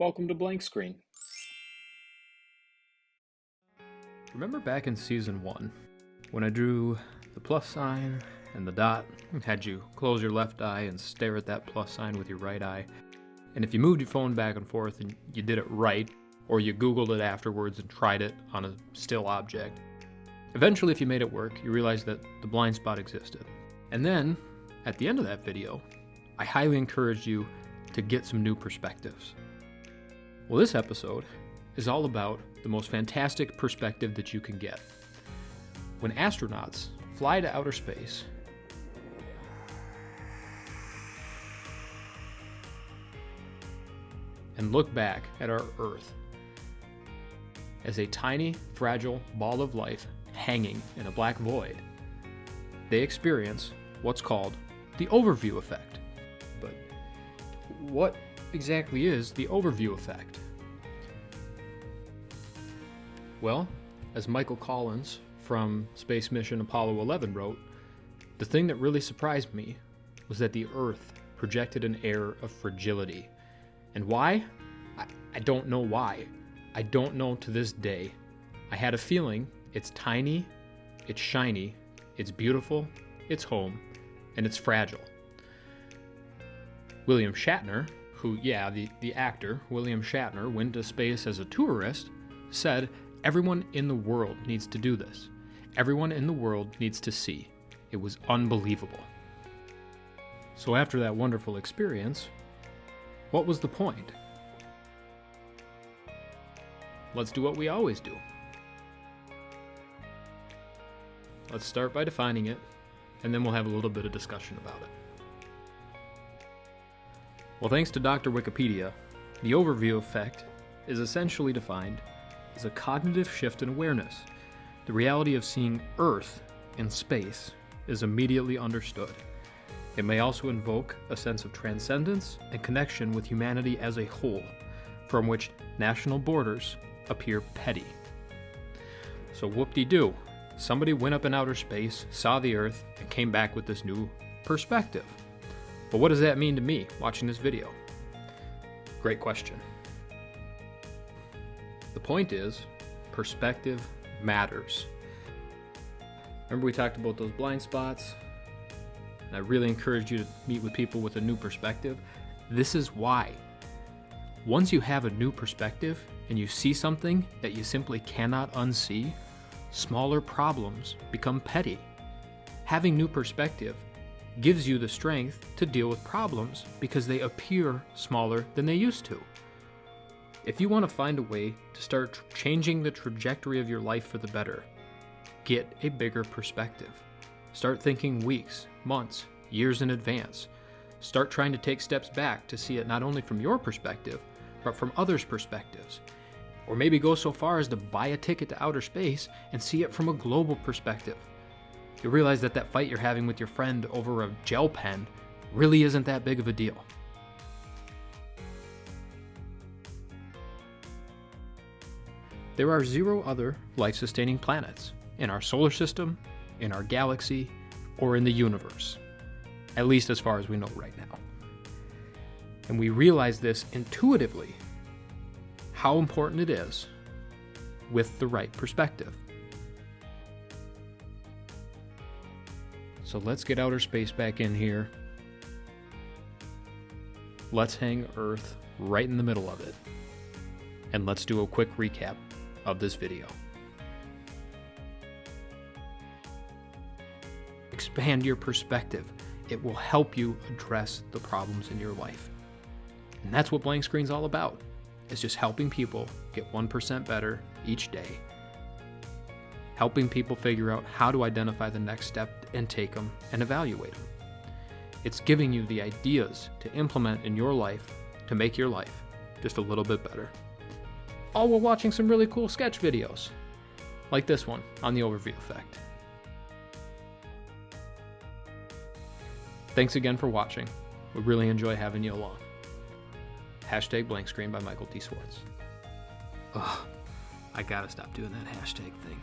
Welcome to Blank Screen. Remember back in season 1, when I drew the plus sign and the dot, had you close your left eye and stare at that plus sign with your right eye, and if you moved your phone back and forth and you did it right, or you Googled it afterwards and tried it on a still object, eventually if you made it work, you realized that the blind spot existed. And then, at the end of that video, I highly encouraged you to get some new perspectives. Well, this episode is all about the most fantastic perspective that you can get. When astronauts fly to outer space, and look back at our Earth as a tiny, fragile ball of life hanging in a black void, they experience what's called the overview effect. But what exactly is the overview effect? Well, as Michael Collins from Space Mission Apollo 11 wrote, the thing that really surprised me was that the Earth projected an air of fragility. And why? I don't know why. I don't know to this day. I had a feeling it's tiny, it's shiny, it's beautiful, it's home, and it's fragile. William Shatner, the actor, William Shatner, went to space as a tourist, said, "Everyone in the world needs to do this. Everyone in the world needs to see." It was unbelievable. So after that wonderful experience, what was the point? Let's do what we always do. Let's start by defining it, and then we'll have a little bit of discussion about it. Well, thanks to Dr. Wikipedia, the overview effect is essentially defined as a cognitive shift in awareness. The reality of seeing Earth in space is immediately understood. It may also invoke a sense of transcendence and connection with humanity as a whole, from which national borders appear petty. So whoop-de-doo, somebody went up in outer space, saw the Earth, and came back with this new perspective. But what does that mean to me watching this video? Great question. The point is, perspective matters. Remember we talked about those blind spots? And I really encourage you to meet with people with a new perspective. This is why. Once you have a new perspective and you see something that you simply cannot unsee, smaller problems become petty. Having new perspective gives you the strength to deal with problems because they appear smaller than they used to. If you want to find a way to start changing the trajectory of your life for the better, get a bigger perspective. Start thinking weeks, months, years in advance. Start trying to take steps back to see it not only from your perspective, but from others' perspectives. Or maybe go so far as to buy a ticket to outer space and see it from a global perspective. You'll realize that fight you're having with your friend over a gel pen really isn't that big of a deal. There are 0 other life-sustaining planets in our solar system, in our galaxy, or in the universe. At least as far as we know right now. And we realize this intuitively, how important it is with the right perspective. So let's get outer space back in here. Let's hang Earth right in the middle of it. And let's do a quick recap of this video. Expand your perspective. It will help you address the problems in your life. And that's what Blank Screen's all about. It's just helping people get 1% better each day. Helping people figure out how to identify the next step and take them and evaluate them. It's giving you the ideas to implement in your life to make your life just a little bit better. All while watching some really cool sketch videos, like this one on the overview effect. Thanks again for watching. We really enjoy having you along. #BlankScreen by Michael T. Swartz. Ugh, I gotta stop doing that hashtag thing.